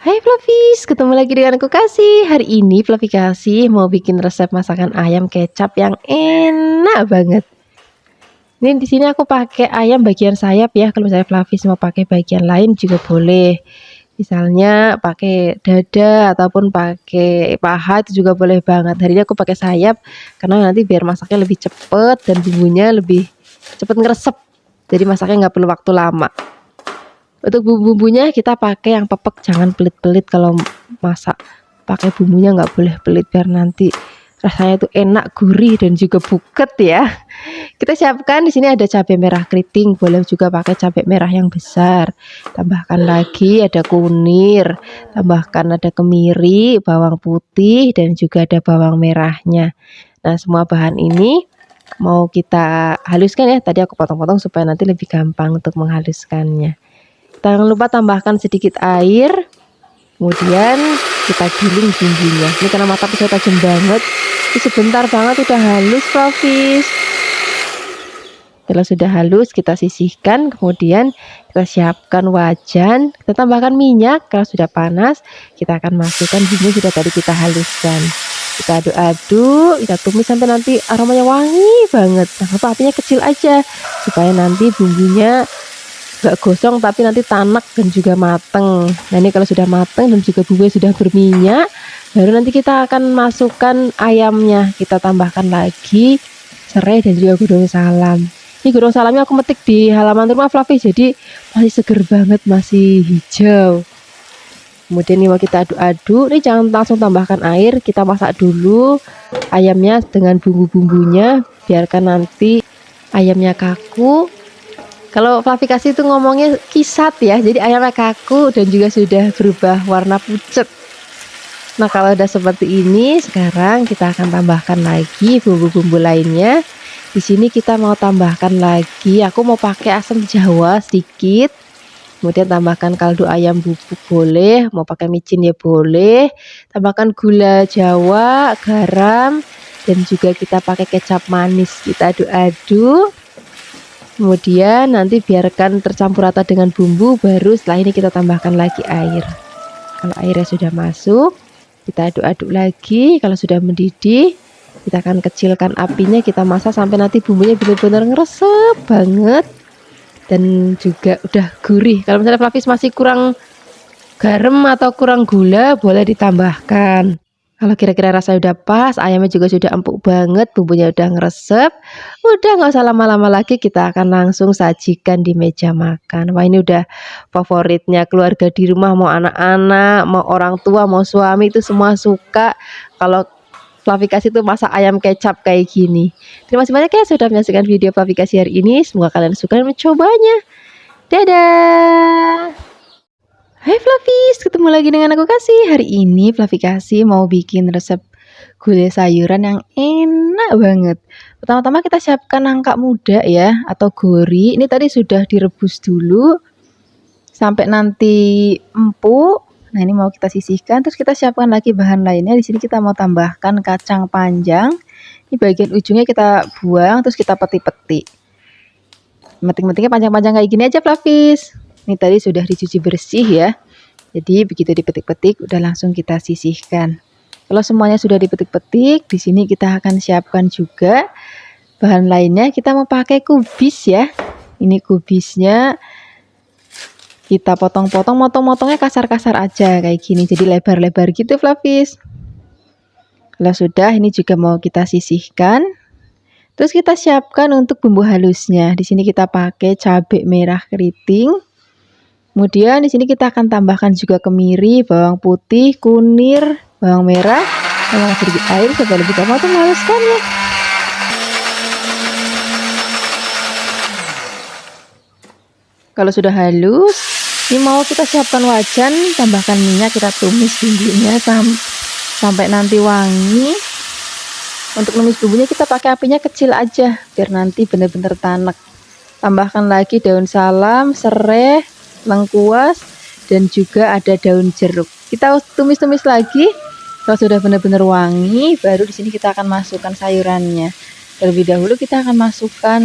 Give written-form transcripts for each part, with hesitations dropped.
Hai Flavis, ketemu lagi dengan aku Kasih. Hari ini Flavi Kasih mau bikin resep masakan ayam kecap yang enak banget. Ini di sini aku pakai ayam bagian sayap ya. Kalau misalnya Flavis mau pakai bagian lain juga boleh. Misalnya pakai dada ataupun pakai paha itu juga boleh banget. Hari ini aku pakai sayap karena nanti biar masaknya lebih cepet dan bumbunya lebih cepet ngeresep. Jadi masaknya nggak perlu waktu lama. Untuk bumbu-bumbunya kita pakai yang pepek, jangan pelit-pelit kalau masak. Pakai bumbunya nggak boleh pelit biar nanti rasanya tuh enak, gurih dan juga buket ya. Kita siapkan di sini ada cabai merah keriting, boleh juga pakai cabai merah yang besar. Tambahkan lagi ada kunir, tambahkan ada kemiri, bawang putih dan juga ada bawang merahnya. Nah, semua bahan ini mau kita haluskan ya. Tadi aku potong-potong supaya nanti lebih gampang untuk menghaluskannya. Jangan lupa tambahkan sedikit air, kemudian kita giling bumbunya. Ini karena mata pisau tajam banget, ini sebentar banget udah halus Flavis. Kalau sudah halus kita sisihkan, kemudian kita siapkan wajan, kita tambahkan minyak. Kalau sudah panas kita akan masukkan bumbu sudah tadi kita haluskan. Kita aduk-aduk, kita tumis sampai nanti aromanya wangi banget. Jangan lupa apinya kecil aja supaya nanti bumbunya gak gosong tapi nanti tanak dan juga mateng. Nah, ini kalau sudah mateng dan juga bumbunya sudah berminyak, baru nanti kita akan masukkan ayamnya. Kita tambahkan lagi serai dan juga godong salam. Ini godong salamnya aku metik di halaman rumah Flavi, jadi masih seger banget, masih hijau. Kemudian ini mau kita aduk-aduk. Ini jangan langsung tambahkan air, kita masak dulu ayamnya dengan bumbu-bumbunya, biarkan nanti ayamnya kaku. Kalau Flavi Kasih itu ngomongnya kisat ya, jadi ayamnya kaku dan juga sudah berubah warna pucat. Nah, kalau udah seperti ini, sekarang kita akan tambahkan lagi bumbu-bumbu lainnya. Di sini kita mau tambahkan lagi, aku mau pakai asam jawa sedikit. Kemudian tambahkan kaldu ayam bubuk boleh, mau pakai micin ya boleh. Tambahkan gula jawa, garam, dan juga kita pakai kecap manis. Kita aduk-aduk. Kemudian nanti biarkan tercampur rata dengan bumbu, baru setelah ini kita tambahkan lagi air. Kalau airnya sudah masuk, kita aduk-aduk lagi. Kalau sudah mendidih, kita akan kecilkan apinya, kita masak sampai nanti bumbunya benar-benar ngeresep banget dan juga udah gurih. Kalau misalnya Flavis masih kurang garam atau kurang gula, boleh ditambahkan. Kalau kira-kira rasanya udah pas, ayamnya juga sudah empuk banget, bumbunya udah ngeresep, udah nggak usah lama-lama lagi, kita akan langsung sajikan di meja makan. Wah, ini udah favoritnya keluarga di rumah, mau anak-anak, mau orang tua, mau suami, itu semua suka kalau Flavi Kasih tuh masak ayam kecap kayak gini. Terima kasih banyak ya sudah menyaksikan video Flavi Kasih hari ini, semoga kalian suka dan mencobanya. Dadah! Hai Flavis, ketemu lagi dengan aku Kasih. Hari ini Flavi Kasih mau bikin resep gulai sayuran yang enak banget. Pertama-tama kita siapkan nangka muda ya, atau gori. Ini tadi sudah direbus dulu sampai nanti empuk. Nah, ini mau kita sisihkan, terus kita siapkan lagi bahan lainnya. Di sini kita mau tambahkan kacang panjang. Ini bagian ujungnya kita buang, terus kita petik-petik. Metik-metiknya panjang-panjang kayak gini aja Flavis. Ini tadi sudah dicuci bersih ya. Jadi begitu dipetik-petik udah langsung kita sisihkan. Kalau semuanya sudah dipetik-petik, di sini kita akan siapkan juga bahan lainnya. Kita mau pakai kubis ya. Ini kubisnya kita potong-potong, motong-motongnya kasar-kasar aja kayak gini. Jadi lebar-lebar gitu Flavis. Kalau sudah, ini juga mau kita sisihkan. Terus kita siapkan untuk bumbu halusnya. Di sini kita pakai cabai merah keriting. Kemudian di sini kita akan tambahkan juga kemiri, bawang putih, kunir, bawang merah, tambahkan sedikit air supaya lebih gampang untuk menghaluskannya. Kalau sudah halus, ini mau kita siapkan wajan, tambahkan minyak, kita tumis bumbunya sampai nanti wangi. Untuk numis bumbunya kita pakai apinya kecil aja biar nanti benar-benar tanak. Tambahkan lagi daun salam, serai, lengkuas, dan juga ada daun jeruk. Kita tumis-tumis lagi. Kalau sudah benar-benar wangi, baru di sini kita akan masukkan sayurannya. Terlebih dahulu kita akan masukkan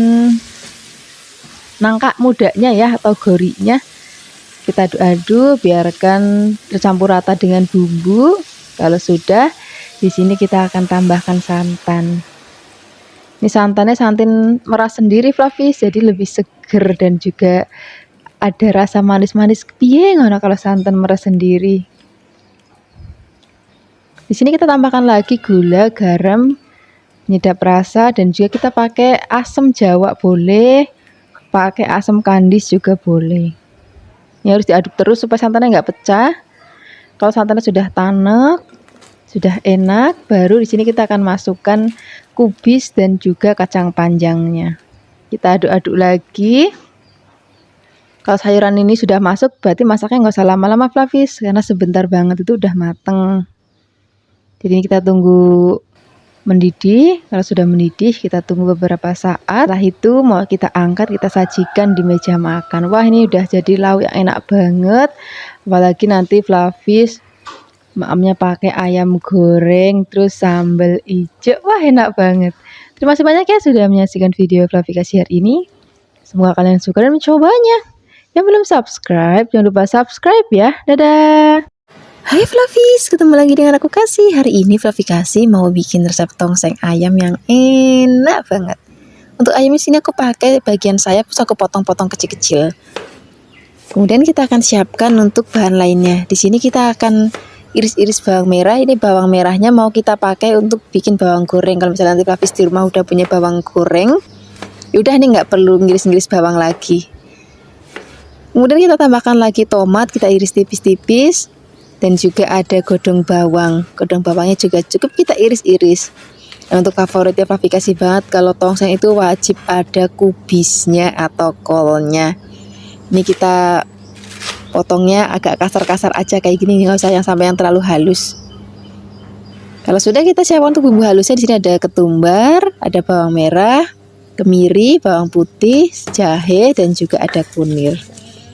nangka mudanya ya, atau gorinya. Kita aduk-aduk, biarkan tercampur rata dengan bumbu. Kalau sudah, di sini kita akan tambahkan santan. Ini santannya santan merah sendiri Flavis, jadi lebih seger dan juga ada rasa manis-manis piye ngono kalau santan merah sendiri. Di sini kita tambahkan lagi gula, garam, penyedap rasa, dan juga kita pakai asam jawa boleh, pakai asam kandis juga boleh. Ini harus diaduk terus supaya santannya nggak pecah. Kalau santannya sudah tanek, sudah enak, baru di sini kita akan masukkan kubis dan juga kacang panjangnya. Kita aduk-aduk lagi. Kalau sayuran ini sudah masuk, berarti masaknya nggak usah lama-lama Flavis, karena sebentar banget itu udah mateng. Jadi ini kita tunggu mendidih. Kalau sudah mendidih, kita tunggu beberapa saat. Setelah itu mau kita angkat, kita sajikan di meja makan. Wah, ini udah jadi lauk yang enak banget. Apalagi nanti Flavis maamnya pakai ayam goreng terus sambal hijau. Wah, enak banget. Terima kasih banyak ya sudah menyaksikan video Flavikasi hari ini. Semoga kalian suka dan mencobanya. Yang belum subscribe, jangan lupa subscribe ya. Dadah. Hai Flavis, ketemu lagi dengan aku Kasih. Hari ini Flavikasi mau bikin resep tongseng ayam yang enak banget. Untuk ayam di sini aku pakai bagian sayap, terus aku potong-potong kecil-kecil. Kemudian kita akan siapkan untuk bahan lainnya. Di sini kita akan iris-iris bawang merah. Ini bawang merahnya mau kita pakai untuk bikin bawang goreng. Kalau misalnya nanti Flavis di rumah udah punya bawang goreng, yaudah ini nggak perlu ngiris-ngiris bawang lagi. Kemudian kita tambahkan lagi tomat, kita iris tipis-tipis. Dan juga ada godong bawang. Godong bawangnya juga cukup kita iris-iris. Nah, untuk favoritnya Flavikasi banget, kalau tongseng itu wajib ada kubisnya atau kolnya. Ini kita potongnya agak kasar-kasar aja kayak gini, nggak usah yang sampai yang terlalu halus. Kalau sudah kita siapkan untuk bumbu halusnya, di sini ada ketumbar, ada bawang merah, kemiri, bawang putih, jahe, dan juga ada kunir.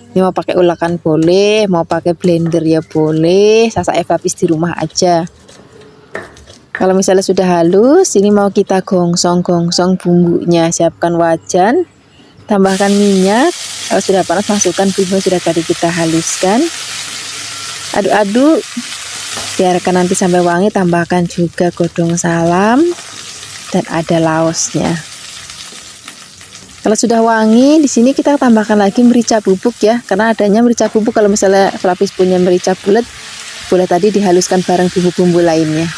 Ini mau pakai ulakan boleh, mau pakai blender ya boleh, sasak Flavis di rumah aja. Kalau misalnya sudah halus, ini mau kita gongsong-gongsong bumbunya. Siapkan wajan, tambahkan minyak. Kalau sudah panas, masukkan bumbu yang sudah tadi kita haluskan. Aduk-aduk, biarkan nanti sampai wangi. Tambahkan juga godong salam dan ada laosnya. Kalau sudah wangi, di sini kita tambahkan lagi merica bubuk ya, karena adanya merica bubuk. Kalau misalnya Flavis punya merica bulat, boleh tadi dihaluskan bareng bumbu-bumbu lainnya.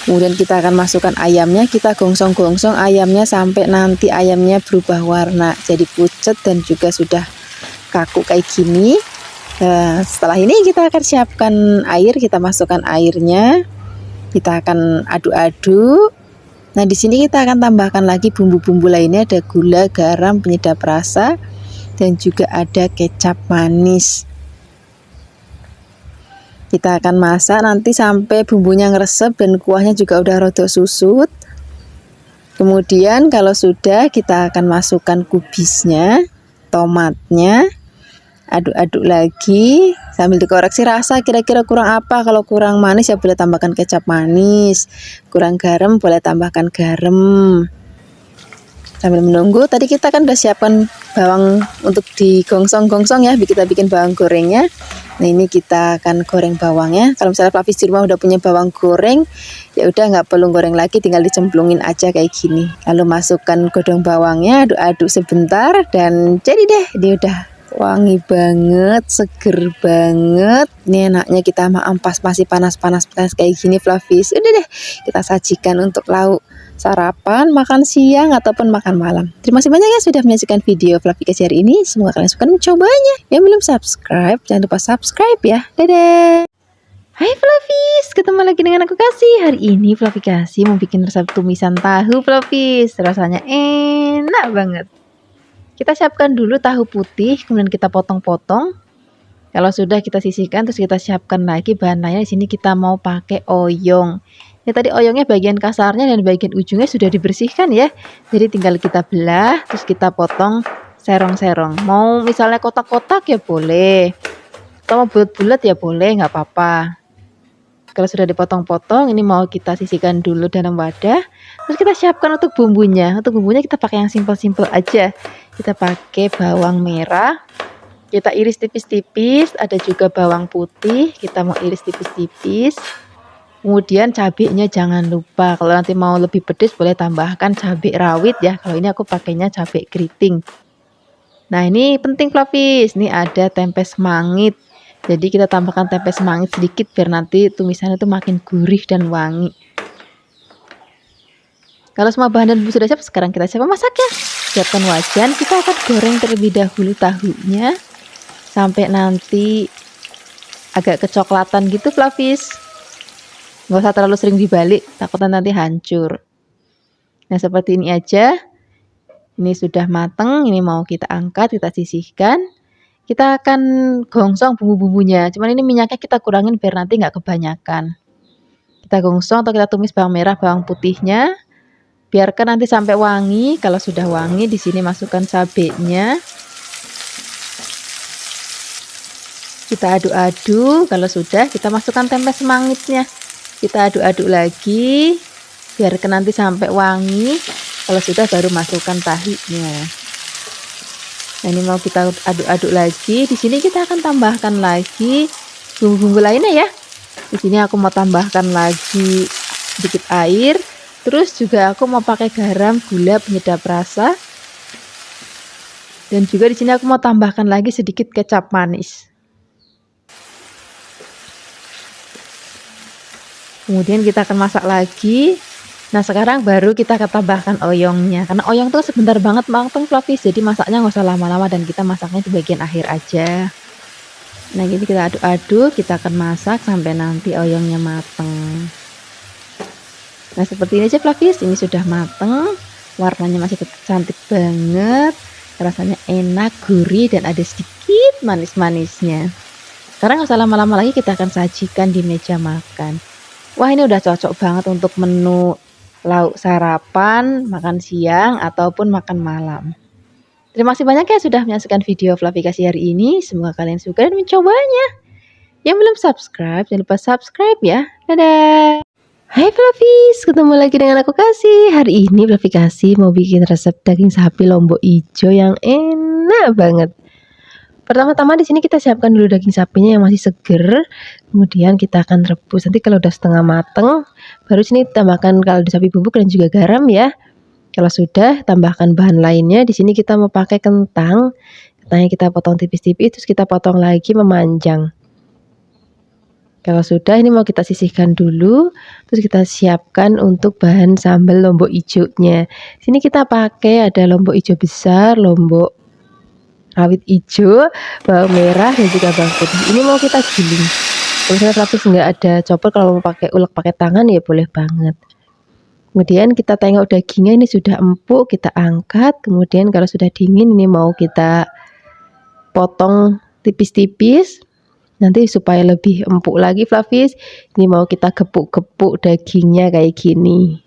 Kemudian kita akan masukkan ayamnya, kita gongsong-gongsong ayamnya sampai nanti ayamnya berubah warna, jadi pucat dan juga sudah kaku kayak gini. Nah, setelah ini kita akan siapkan air, kita masukkan airnya, kita akan aduk-aduk. Nah, di sini kita akan tambahkan lagi bumbu-bumbu lainnya, ada gula, garam, penyedap rasa, dan juga ada kecap manis. Kita akan masak nanti sampai bumbunya ngeresep dan kuahnya juga udah rada susut. Kemudian kalau sudah, kita akan masukkan kubisnya, tomatnya, aduk-aduk lagi sambil dikoreksi rasa kira-kira kurang apa. Kalau kurang manis ya boleh tambahkan kecap manis, kurang garam boleh tambahkan garam. Sambil menunggu, tadi kita kan udah siapkan bawang untuk digongsong-gongsong ya, kita bikin bawang gorengnya. Nah, ini kita akan goreng bawangnya. Kalau misalnya Flavis di rumah udah punya bawang goreng, ya udah nggak perlu goreng lagi, tinggal dicemplungin aja kayak gini. Lalu masukkan godong bawangnya, aduk-aduk sebentar dan jadi deh, ini udah wangi banget, seger banget. Ini enaknya kita ampas masih panas-panas kayak gini Flavis. Udah deh, kita sajikan untuk lauk sarapan, makan siang, ataupun makan malam. Terima kasih banyak ya sudah menyaksikan video Flavikasi hari ini. Semoga kalian suka mencobanya. Yang belum subscribe, jangan lupa subscribe ya. Dadah. Hai Flavis, ketemu lagi dengan aku Kasih. Hari ini Flavikasi mau bikin resep tumisan tahu Flavis. Rasanya enak banget. Kita siapkan dulu tahu putih, kemudian kita potong-potong. Kalau sudah kita sisihkan, terus kita siapkan lagi bahan lainnya. Di sini kita mau pakai oyong. Ini tadi oyongnya bagian kasarnya dan bagian ujungnya sudah dibersihkan ya. Jadi tinggal kita belah, terus kita potong serong-serong. Mau misalnya kotak-kotak ya boleh, atau mau bulat-bulat ya boleh, nggak apa-apa. Kalau sudah dipotong-potong, ini mau kita sisihkan dulu dalam wadah. Terus kita siapkan untuk bumbunya. Untuk bumbunya kita pakai yang simpel-simpel aja. Kita pakai bawang merah, Kita iris tipis-tipis, ada juga bawang putih, kita mau iris tipis-tipis. Kemudian cabenya jangan lupa, kalau nanti mau lebih pedas boleh tambahkan cabai rawit ya. Kalau ini aku pakainya cabai keriting. Nah, ini penting Flavis, ini ada tempe semangit. Jadi kita tambahkan tempe semangit sedikit biar nanti tumisannya itu makin gurih dan wangi. Kalau semua bahan dan bumbu sudah siap, sekarang kita siap memasaknya. Siapkan wajan, kita akan goreng terlebih dahulu tahunya sampai nanti agak kecoklatan gitu Flavis. Nggak usah terlalu sering dibalik, takutnya nanti hancur. Nah, seperti ini aja. Ini sudah mateng, ini mau kita angkat, kita sisihkan. Kita akan gongsong bumbu-bumbunya. Cuman ini minyaknya kita kurangin biar nanti nggak kebanyakan. Kita gongsong atau kita tumis bawang merah, bawang putihnya. Biarkan nanti sampai wangi. Kalau sudah wangi, di sini masukkan cabenya. Kita aduk-aduk. Kalau sudah, kita masukkan tempe semangitnya. Kita aduk-aduk lagi. Biarkan nanti sampai wangi. Kalau sudah, baru masukkan tahinya. Nah, ini mau kita aduk-aduk lagi. Di sini kita akan tambahkan lagi bumbu-bumbu lainnya ya. Di sini aku mau tambahkan lagi sedikit air. Terus juga aku mau pakai garam, gula, penyedap rasa. Dan juga di sini aku mau tambahkan lagi sedikit kecap manis. Kemudian kita akan masak lagi. Nah, sekarang baru kita akan tambahkan oyongnya. Karena oyong tuh sebentar banget matang Flavis. Jadi masaknya nggak usah lama-lama dan kita masaknya di bagian akhir aja. Nah, gini kita aduk-aduk, kita akan masak sampai nanti oyongnya mateng. Nah, seperti ini aja Flavis, ini sudah mateng, warnanya masih tetap cantik banget, rasanya enak, gurih, dan ada sedikit manis-manisnya. Sekarang nggak usah lama-lama lagi, kita akan sajikan di meja makan. Wah, ini udah cocok banget untuk menu lauk sarapan, makan siang, ataupun makan malam. Terima kasih banyak ya sudah menyaksikan video Flavikasi hari ini, semoga kalian suka dan mencobanya. Yang belum subscribe, jangan lupa subscribe ya. Dadah! Hai Flavis, ketemu lagi dengan aku Kasih. Hari ini Flavikasi mau bikin resep daging sapi lombok hijau yang enak banget. Pertama-tama di sini kita siapkan dulu daging sapinya yang masih seger. Kemudian kita akan rebus. Nanti kalau udah setengah mateng, baru sini tambahkan kaldu sapi bubuk dan juga garam ya. Kalau sudah, tambahkan bahan lainnya. Di sini kita mau pakai kentang. Kentangnya kita potong tipis-tipis, terus kita potong lagi memanjang. Kalau sudah, ini mau kita sisihkan dulu, terus kita siapkan untuk bahan sambal lombok hijaunya. Sini kita pakai ada lombok hijau besar, lombok rawit hijau, bawang merah, dan juga bawang putih. Ini mau kita giling. Kalau misalnya Flavis nggak ada chopper, kalau mau pakai ulek pakai tangan ya boleh banget. Kemudian kita tengok dagingnya ini sudah empuk, kita angkat. Kemudian kalau sudah dingin, ini mau kita potong tipis-tipis. Nanti supaya lebih empuk lagi Flavis, ini mau kita gepuk-gepuk dagingnya kayak gini.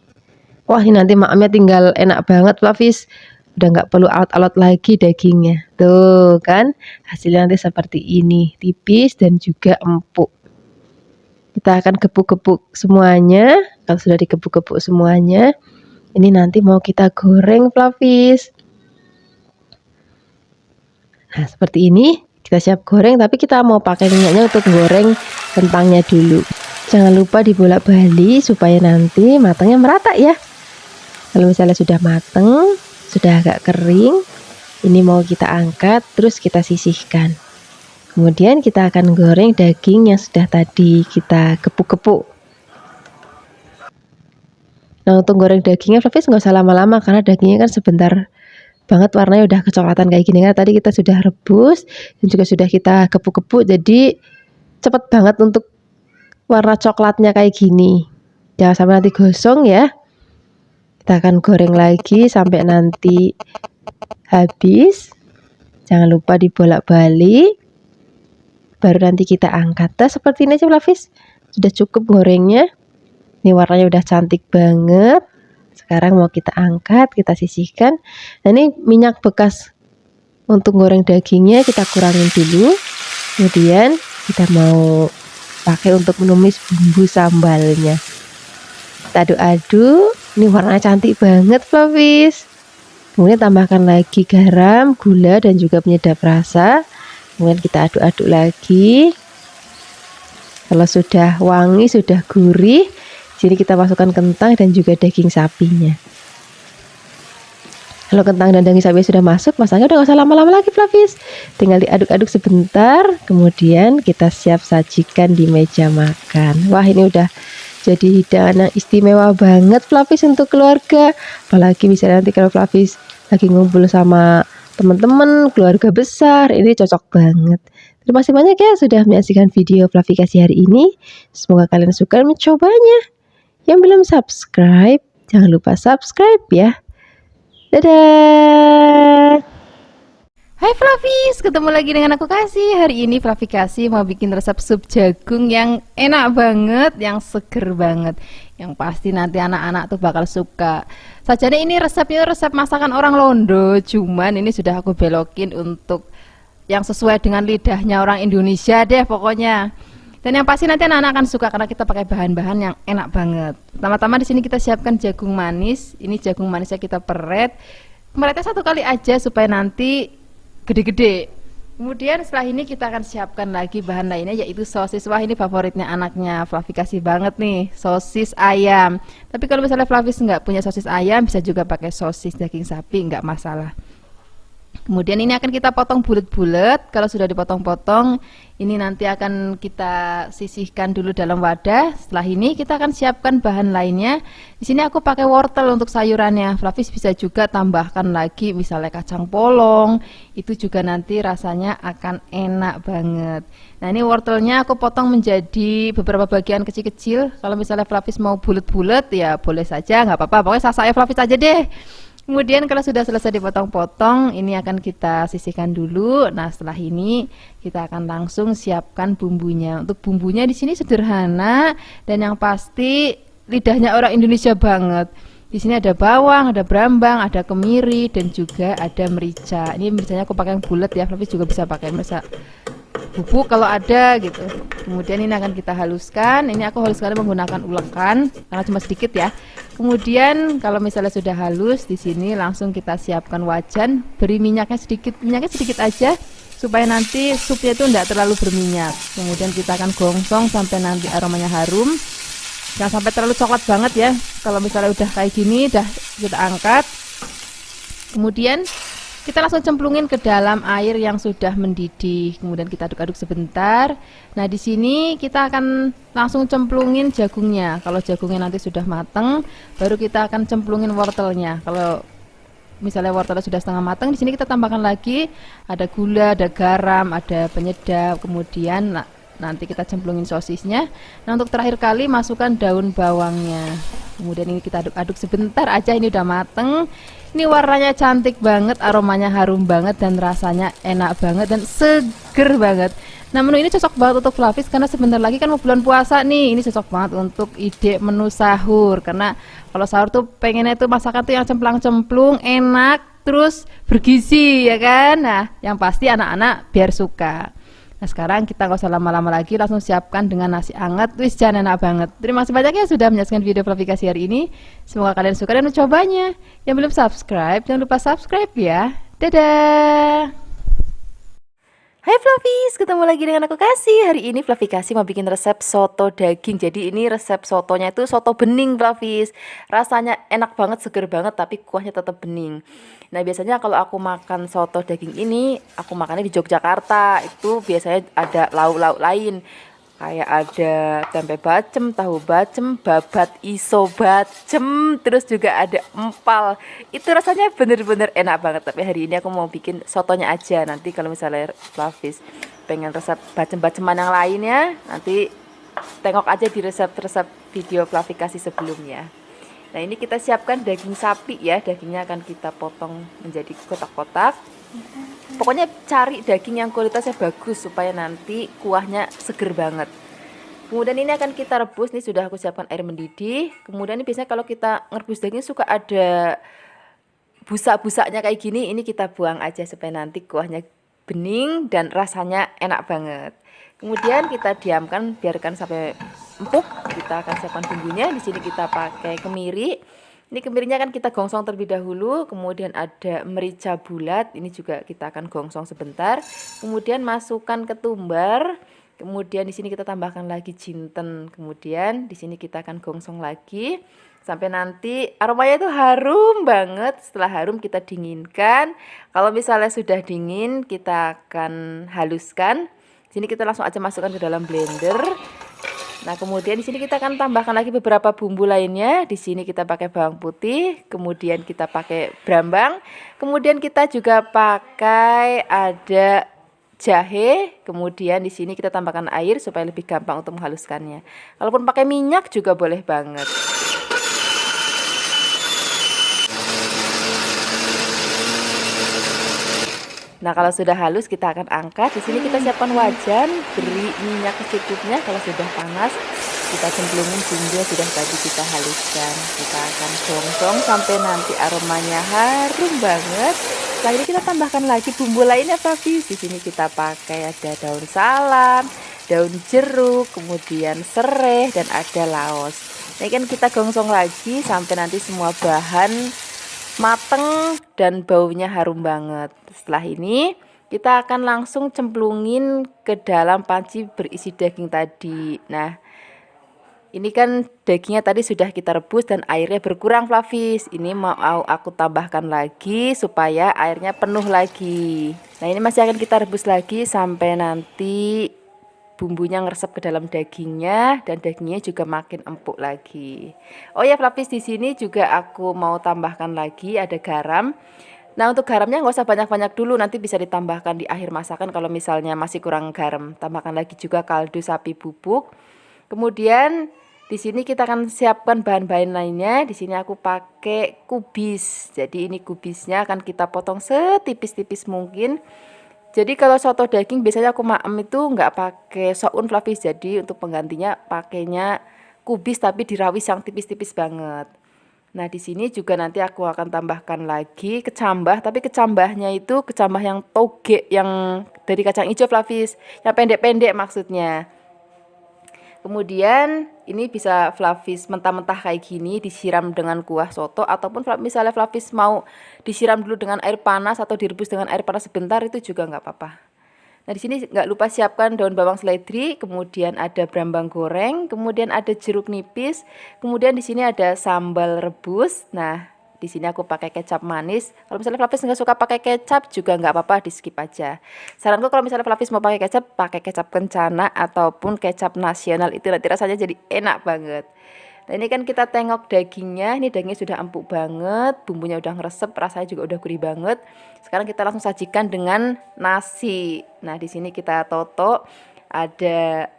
Wah, ini nanti makamnya tinggal enak banget Flavis. Udah nggak perlu alot-alot lagi dagingnya. Tuh kan, hasilnya nanti seperti ini, tipis dan juga empuk. Kita akan gepuk-gepuk semuanya. Kalau sudah digepuk-gepuk semuanya, ini nanti mau kita goreng Flavis. Nah, seperti ini. Kita siap goreng, tapi kita mau pakai minyaknya untuk goreng kentangnya dulu. Jangan lupa dibolak-balik supaya nanti matangnya merata ya. Kalau misalnya sudah mateng, sudah agak kering, ini mau kita angkat, terus kita sisihkan. Kemudian kita akan goreng daging yang sudah tadi kita gepuk-gepuk. Nah, untuk goreng dagingnya Flavis nggak usah lama-lama karena dagingnya kan sebentar banget warnanya udah kecoklatan kayak gini kan. Tadi kita sudah rebus dan juga sudah kita gepuk-gepuk, jadi cepet banget untuk warna coklatnya kayak gini. Jangan sampai nanti gosong ya. Kita akan goreng lagi sampai nanti habis. Jangan lupa dibolak-balik. Baru nanti kita angkat. Nah, seperti ini aja Flavis. Sudah cukup gorengnya. Ini warnanya udah cantik banget. Sekarang mau kita angkat, kita sisihkan. Nah, ini minyak bekas untuk goreng dagingnya kita kurangin dulu. Kemudian kita mau pakai untuk menumis bumbu sambalnya. Kita aduk-aduk. Ini warnanya cantik banget Flavis. Kemudian tambahkan lagi garam, gula, dan juga penyedap rasa. Kemudian kita aduk-aduk lagi. Kalau sudah wangi, sudah gurih, sini kita masukkan kentang dan juga daging sapinya. Kalau kentang dan daging sapi sudah masuk, masaknya udah gak usah lama-lama lagi Flavis. Tinggal diaduk-aduk sebentar, kemudian kita siap sajikan di meja makan. Wah, ini udah jadi hidangan yang istimewa banget Flavis untuk keluarga. Apalagi misalnya nanti kalau Flavis lagi ngumpul sama teman-teman, keluarga besar, ini cocok banget. Terima kasih banyak ya sudah menyaksikan video Flavikasi hari ini. Semoga kalian suka mencobanya. Yang belum subscribe, jangan lupa subscribe ya. Dadah. Hai Flavis, ketemu lagi dengan aku Kasih. Hari ini Flavikasi mau bikin resep sup jagung yang enak banget, yang seger banget, yang pasti nanti anak-anak tuh bakal suka. Sajane ini resepnya resep masakan orang Londo, cuman ini sudah aku belokin untuk yang sesuai dengan lidahnya orang Indonesia deh pokoknya. Dan yang pasti nanti anak-anak akan suka karena kita pakai bahan-bahan yang enak banget. Pertama-tama di sini kita siapkan jagung manis. Ini jagung manisnya kita peret. Meretnya satu kali aja supaya nanti gede-gede. Kemudian setelah ini kita akan siapkan lagi bahan lainnya, yaitu sosis. Wah, ini favoritnya anaknya Flavikasi banget nih, sosis ayam. Tapi kalau misalnya Flavis nggak punya sosis ayam, bisa juga pakai sosis daging sapi, nggak masalah. Kemudian ini akan kita potong bulat-bulat. Kalau sudah dipotong-potong, ini nanti akan kita sisihkan dulu dalam wadah. Setelah ini kita akan siapkan bahan lainnya. Di sini aku pakai wortel untuk sayurannya. Flavis bisa juga tambahkan lagi misalnya kacang polong. Itu juga nanti rasanya akan enak banget. Nah, ini wortelnya aku potong menjadi beberapa bagian kecil-kecil. Kalau misalnya Flavis mau bulat-bulat ya boleh saja, nggak apa-apa. Pokoknya saya Flavis aja deh. Kemudian kalau sudah selesai dipotong-potong, ini akan kita sisihkan dulu. Nah, setelah ini kita akan langsung siapkan bumbunya. Untuk bumbunya di sini sederhana dan yang pasti lidahnya orang Indonesia banget. Di sini ada bawang, ada brambang, ada kemiri dan juga ada merica. Ini mericanya aku pakai yang bulat ya, tapi juga bisa pakai merica bubuk kalau ada gitu. Kemudian ini akan kita haluskan. Ini aku haluskan menggunakan ulekan karena cuma sedikit ya. Kemudian kalau misalnya sudah halus, di sini langsung kita siapkan wajan, beri minyaknya sedikit aja supaya nanti supnya itu tidak terlalu berminyak. Kemudian kita akan gongsong sampai nanti aromanya harum. Jangan sampai terlalu coklat banget ya. Kalau misalnya udah kayak gini, udah kita angkat. Kemudian kita langsung cemplungin ke dalam air yang sudah mendidih. Kemudian kita aduk-aduk sebentar. Nah, di sini kita akan langsung cemplungin jagungnya. Kalau jagungnya nanti sudah mateng, baru kita akan cemplungin wortelnya. Kalau misalnya wortelnya sudah setengah mateng, di sini kita tambahkan lagi ada gula, ada garam, ada penyedap. Kemudian nanti kita cemplungin sosisnya. Nah, untuk terakhir kali masukkan daun bawangnya. Kemudian ini kita aduk-aduk sebentar aja, ini udah mateng. Ini warnanya cantik banget, aromanya harum banget dan rasanya enak banget dan seger banget. Nah, menu ini cocok banget untuk Flavis karena sebentar lagi kan mau bulan puasa nih. Ini cocok banget untuk ide menu sahur karena kalau sahur tuh pengennya tuh masakan tuh yang cemplang-cemplung, enak, terus bergizi ya kan. Nah, yang pasti anak-anak biar suka. Nah, sekarang kita nggak usah lama-lama lagi, langsung siapkan dengan nasi hangat. Wis, jangan enak banget. Terima kasih banyak ya sudah menyaksikan video Flavikasi hari ini. Semoga kalian suka dan mencobanya. Yang belum subscribe, jangan lupa subscribe ya. Dadah. Hai Flavis, ketemu lagi dengan aku Kasih. Hari ini Flavikasi mau bikin resep soto daging. Jadi ini resep sotonya itu soto bening Flavis. Rasanya enak banget, seger banget, tapi kuahnya tetap bening. Nah, biasanya kalau aku makan soto daging ini, aku makannya di Yogyakarta. Itu biasanya ada lauk-lauk lain. Kayak ada tempe bacem, tahu bacem, babat iso bacem, terus juga ada empal. Itu rasanya bener-bener enak banget. Tapi hari ini aku mau bikin sotonya aja. Nanti kalau misalnya Flavis pengen resep bacem-baceman yang lainnya, nanti tengok aja di resep-resep video Flavikasi sebelumnya. Nah, ini kita siapkan daging sapi ya. Dagingnya akan kita potong menjadi kotak-kotak. Pokoknya cari daging yang kualitasnya bagus supaya nanti kuahnya seger banget. Kemudian ini akan kita rebus. Nih sudah aku siapkan air mendidih. Kemudian ini biasanya kalau kita ngerebus daging suka ada busak-busaknya kayak gini. Ini kita buang aja supaya nanti kuahnya bening dan rasanya enak banget. Kemudian kita diamkan, biarkan sampai empuk. Kita akan siapkan bumbunya. Di sini kita pakai kemiri. Ini kemirinya kan kita gongsong terlebih dahulu, kemudian ada merica bulat, ini juga kita akan gongsong sebentar. Kemudian masukkan ketumbar, kemudian di sini kita tambahkan lagi jinten, kemudian di sini kita akan gongsong lagi sampai nanti aromanya itu harum banget. Setelah harum kita dinginkan. Kalau misalnya sudah dingin, kita akan haluskan. Di sini kita langsung aja masukkan ke dalam blender. Nah, kemudian di sini kita akan tambahkan lagi beberapa bumbu lainnya. Di sini kita pakai bawang putih, kemudian kita pakai brambang, kemudian kita juga pakai ada jahe, kemudian di sini kita tambahkan air supaya lebih gampang untuk menghaluskannya. Kalaupun pakai minyak juga boleh banget. Nah, kalau sudah halus kita akan angkat. Di sini kita siapkan wajan, beri minyak secukupnya. Kalau sudah panas, kita cemplungin bumbu yang sudah tadi kita haluskan. Kita akan gongsong sampai nanti aromanya harum banget. Setelah ini kita tambahkan lagi bumbu lainnya, Flavis. Di sini kita pakai ada daun salam, daun jeruk, kemudian serai, dan ada laos. Ini kan kita gongsong lagi sampai nanti semua bahan mateng dan baunya harum banget. Setelah ini kita akan langsung cemplungin ke dalam panci berisi daging tadi. Nah, ini kan dagingnya tadi sudah kita rebus dan airnya berkurang, Flavis. Ini mau aku tambahkan lagi supaya airnya penuh lagi. Nah, ini masih akan kita rebus lagi sampai nanti bumbunya ngeresep ke dalam dagingnya dan dagingnya juga makin empuk lagi. Oh ya, Flavis, di sini juga aku mau tambahkan lagi ada garam. Nah, untuk garamnya nggak usah banyak-banyak dulu, nanti bisa ditambahkan di akhir masakan kalau misalnya masih kurang garam. Tambahkan lagi juga kaldu sapi bubuk. Kemudian di sini kita akan siapkan bahan-bahan lainnya. Di sini aku pakai kubis. Jadi ini kubisnya akan kita potong setipis-tipis mungkin. Jadi kalau soto daging biasanya aku maem itu nggak pakai soun, Flavis. Jadi untuk penggantinya pakainya kubis tapi dirawis yang tipis-tipis banget. Nah, di sini juga nanti aku akan tambahkan lagi kecambah, tapi kecambahnya itu kecambah yang toge yang dari kacang hijau, Flavis. Yang pendek-pendek maksudnya. Kemudian ini bisa Flavis mentah-mentah kayak gini disiram dengan kuah soto, ataupun misalnya Flavis mau disiram dulu dengan air panas atau direbus dengan air panas sebentar, itu juga nggak apa-apa. Nah, di sini nggak lupa siapkan daun bawang seledri, kemudian ada brambang goreng, kemudian ada jeruk nipis, kemudian di sini ada sambal rebus. Nah, di sini aku pakai kecap manis. Kalau misalnya Flavis nggak suka pakai kecap juga nggak apa-apa, di skip aja. Saranku kalau misalnya Flavis mau pakai kecap kencana ataupun kecap nasional, itu nanti rasanya jadi enak banget. Nah, ini kan kita tengok dagingnya, ini dagingnya sudah empuk banget, bumbunya udah ngeresep, rasanya juga udah gurih banget. Sekarang kita langsung sajikan dengan nasi. Nah, di sini kita toto, ada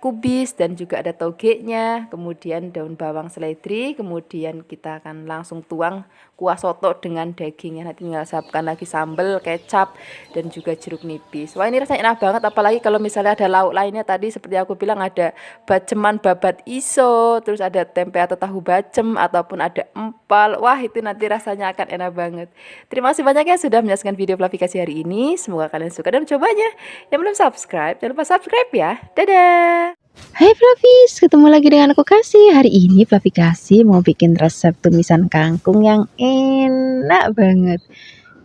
kubis dan juga ada togenya, kemudian daun bawang seledri, kemudian kita akan langsung tuang kuah soto dengan dagingnya. Nanti tinggal siapkan lagi sambal, kecap, dan juga jeruk nipis. Wah, ini rasanya enak banget, apalagi kalau misalnya ada lauk lainnya tadi seperti aku bilang ada baceman babat iso, terus ada tempe atau tahu bacem, ataupun ada empal. Wah, itu nanti rasanya akan enak banget. Terima kasih banyak ya sudah menyaksikan video Flavikasi hari ini. Semoga kalian suka dan cobanya. Yang belum subscribe, jangan lupa subscribe ya. Dadah! Hai Flavis, ketemu lagi dengan aku Kasih. Hari ini Flavikasi mau bikin resep tumisan kangkung yang enak banget.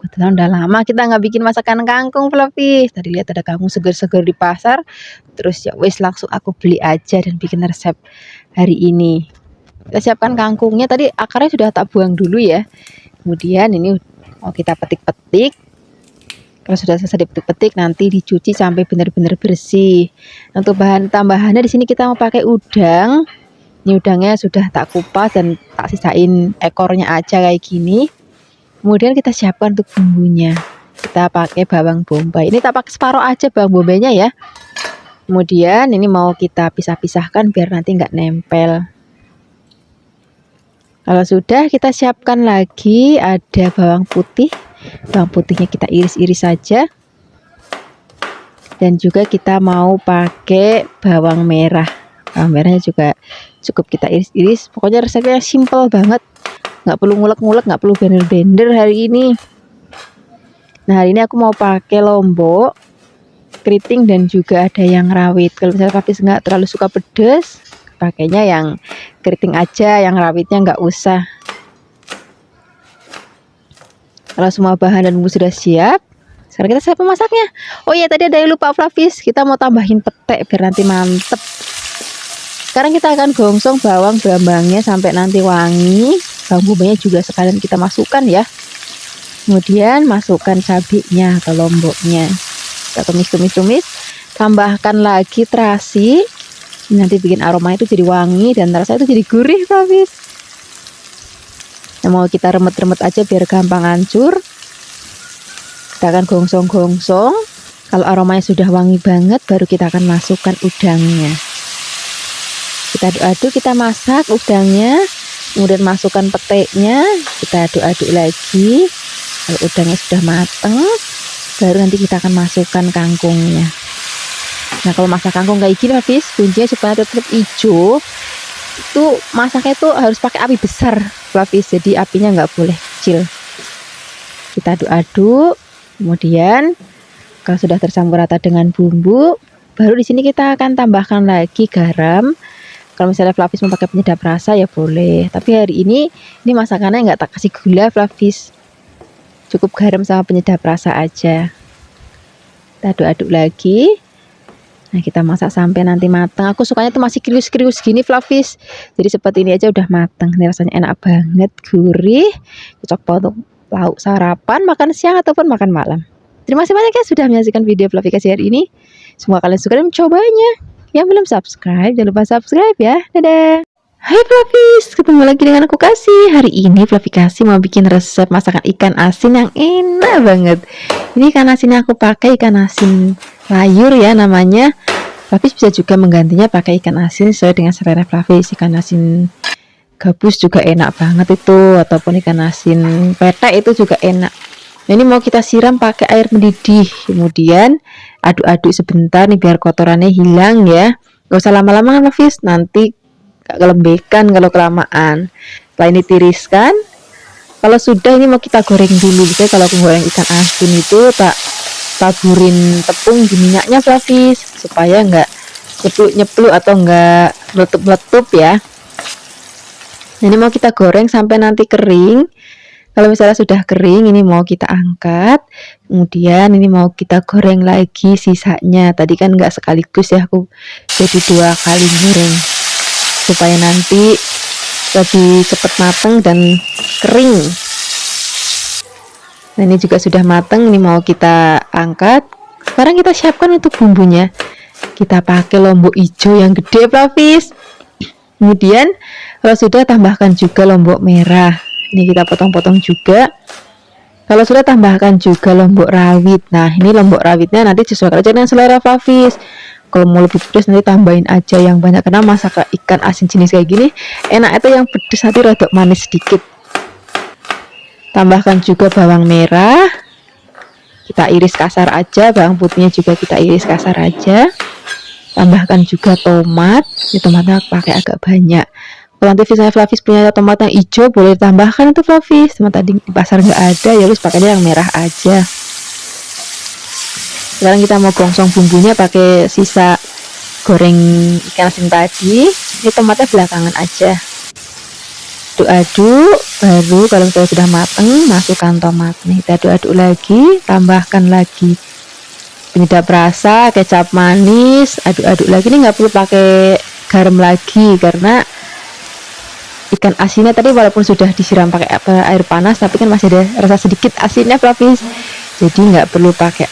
Kebetulan udah lama kita nggak bikin masakan kangkung, Flavis. Tadi lihat ada kangkung seger-seger di pasar, terus ya wes langsung aku beli aja dan bikin resep hari ini. Kita siapkan kangkungnya, tadi akarnya sudah tak buang dulu ya. Kemudian ini mau kita petik-petik. Kalau sudah selesai dipetik, nanti dicuci sampai benar-benar bersih. Untuk bahan tambahannya di sini kita mau pakai udang. Ini udangnya sudah tak kupas dan tak sisain ekornya aja kayak gini. Kemudian kita siapkan untuk bumbunya. Kita pakai bawang bombay. Ini tak pakai separuh aja bawang bombaynya ya. Kemudian ini mau kita pisah-pisahkan biar nanti nggak nempel. Kalau sudah, kita siapkan lagi ada bawang putih. Bawang putihnya kita iris-iris saja. Dan juga kita mau pakai bawang merah. Bawang merahnya juga cukup kita iris-iris. Pokoknya resepnya simple banget. Nggak perlu ngulek-ngulek, nggak perlu blender-blender hari ini. Nah, hari ini aku mau pakai lombok, keriting, dan juga ada yang rawit. Kalau misalnya Flavis nggak terlalu suka pedas, pakainya yang keriting aja, yang rawitnya nggak usah. Kalau semua bahan dan bumbu sudah siap, sekarang kita siap memasaknya. Oh iya, tadi ada yang lupa Flavis, kita mau tambahin pete biar nanti mantep. Sekarang kita akan gongsong bawang brambangnya sampai nanti wangi. Bawang bombay juga sekalian kita masukkan ya. Kemudian masukkan cabenya atau lomboknya. Kita tumis. Tambahkan lagi terasi. Ini nanti bikin aroma itu jadi wangi dan rasa itu jadi gurih, Flavis. Nah, mau kita remet-remet aja biar gampang hancur. Kita akan gongsong-gongsong. Kalau aromanya sudah wangi banget, baru kita akan masukkan udangnya. Kita aduk-aduk, kita masak udangnya. Kemudian masukkan petenya. Kita aduk-aduk lagi. Kalau udangnya sudah mateng, baru nanti kita akan masukkan kangkungnya. Nah, kalau masak kangkung kayak gini, Flavis, kuncinya supaya tetap hijau. Itu masaknya itu harus pakai api besar, Flavis. Jadi apinya nggak boleh kecil. Kita aduk-aduk. Kemudian kalau sudah tercampur rata dengan bumbu, baru di sini kita akan tambahkan lagi garam. Kalau misalnya Flavis mau pakai penyedap rasa ya boleh. Tapi hari ini masakannya nggak tak kasih gula, Flavis. Cukup garam sama penyedap rasa aja. Kita aduk-aduk lagi. Nah, kita masak sampai nanti matang. Aku sukanya tuh masih krius-krius gini, Flavis. Jadi seperti ini aja udah matang. Ini rasanya enak banget, gurih. Cocok banget untuk lauk sarapan, makan siang ataupun makan malam. Terima kasih banyak ya sudah menyaksikan video Flavikasi hari ini. Semoga kalian suka dan mencobanya. Yang belum subscribe, jangan lupa subscribe ya. Dadah. Hai Flavis, ketemu lagi dengan aku Kasih. Hari ini Flavikasi mau bikin resep masakan ikan asin yang enak banget. Ini ikan asinnya aku pakai ikan asin layur ya namanya. Flavis bisa juga menggantinya pakai ikan asin sesuai dengan selera Flavis. Ikan asin gabus juga enak banget itu, ataupun ikan asin petek itu juga enak. Nah, ini mau kita siram pakai air mendidih, kemudian aduk-aduk sebentar nih biar kotorannya hilang ya. Gak usah lama-lama, Flavis, nanti kelembekan kalau kelamaan. Setelah ini tiriskan. Kalau sudah, ini mau kita goreng dulu. Biasanya kalau aku goreng ikan asin itu tak taburin tepung di minyaknya, Flavis, supaya nggak nyepluk-nyepluk atau nggak meletup-meletup ya. Nah, ini mau kita goreng sampai nanti kering. Kalau misalnya sudah kering, ini mau kita angkat. Kemudian ini mau kita goreng lagi sisanya. Tadi kan nggak sekaligus ya, aku jadi 2 kali goreng supaya nanti lebih cepat matang dan kering. Nah, ini juga sudah matang. Ini mau kita angkat. Sekarang kita siapkan untuk bumbunya. Kita pakai lombok hijau yang gede, Flavis. Kemudian kalau sudah, tambahkan juga lombok merah. Ini kita potong-potong juga. Kalau sudah, tambahkan juga lombok rawit. Nah, ini lombok rawitnya nanti sesuaikan aja dengan selera Flavis. Kalau mau lebih pedas nanti tambahin aja yang banyak, karena masak ikan asin jenis kayak gini enak itu yang pedas, nanti rada manis sedikit. Tambahkan juga bawang merah. Kita iris kasar aja. Bawang putihnya juga kita iris kasar aja. Tambahkan juga tomat. Ini tomatnya pakai agak banyak. Kalau nanti misalnya Flavis punya tomat yang hijau, boleh tambahkan itu, Flavis. Cuma tadi di pasar nggak ada, ya harus pakainya yang merah aja. Sekarang kita mau gongsong bumbunya pakai sisa goreng ikan asin tadi. Ini tomatnya belakangan aja. Aduk-aduk, baru kalau sudah matang, masukkan tomatnya. Kita aduk-aduk lagi, tambahkan lagi penyedap rasa, kecap manis, aduk-aduk lagi. Ini nggak perlu pakai garam lagi karena ikan asinnya tadi walaupun sudah disiram pakai air panas, tapi kan masih ada rasa sedikit asinnya, Flavis. Jadi nggak perlu pakai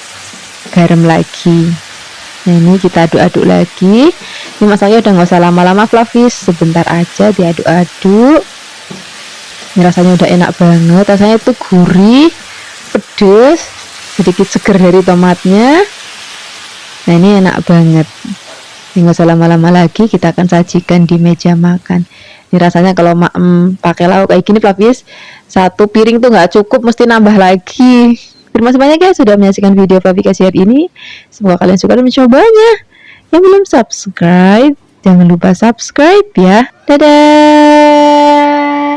garam lagi. Nah, ini kita aduk-aduk lagi. Ini masaknya udah nggak usah lama-lama, Flavis. Sebentar aja diaduk-aduk. Ini rasanya udah enak banget. Rasanya itu gurih, pedas, sedikit seger dari tomatnya. Nah, ini enak banget. Ini nggak usah lama-lama lagi, kita akan sajikan di meja makan. Ini rasanya kalau pakai lauk kayak gini, Flavis, 1 piring tuh nggak cukup, mesti nambah lagi. Terima kasih banyak ya sudah menyaksikan video Flavikasi hari ini. Semoga kalian suka dan mencobanya. Yang belum subscribe, jangan lupa subscribe ya. Dadah.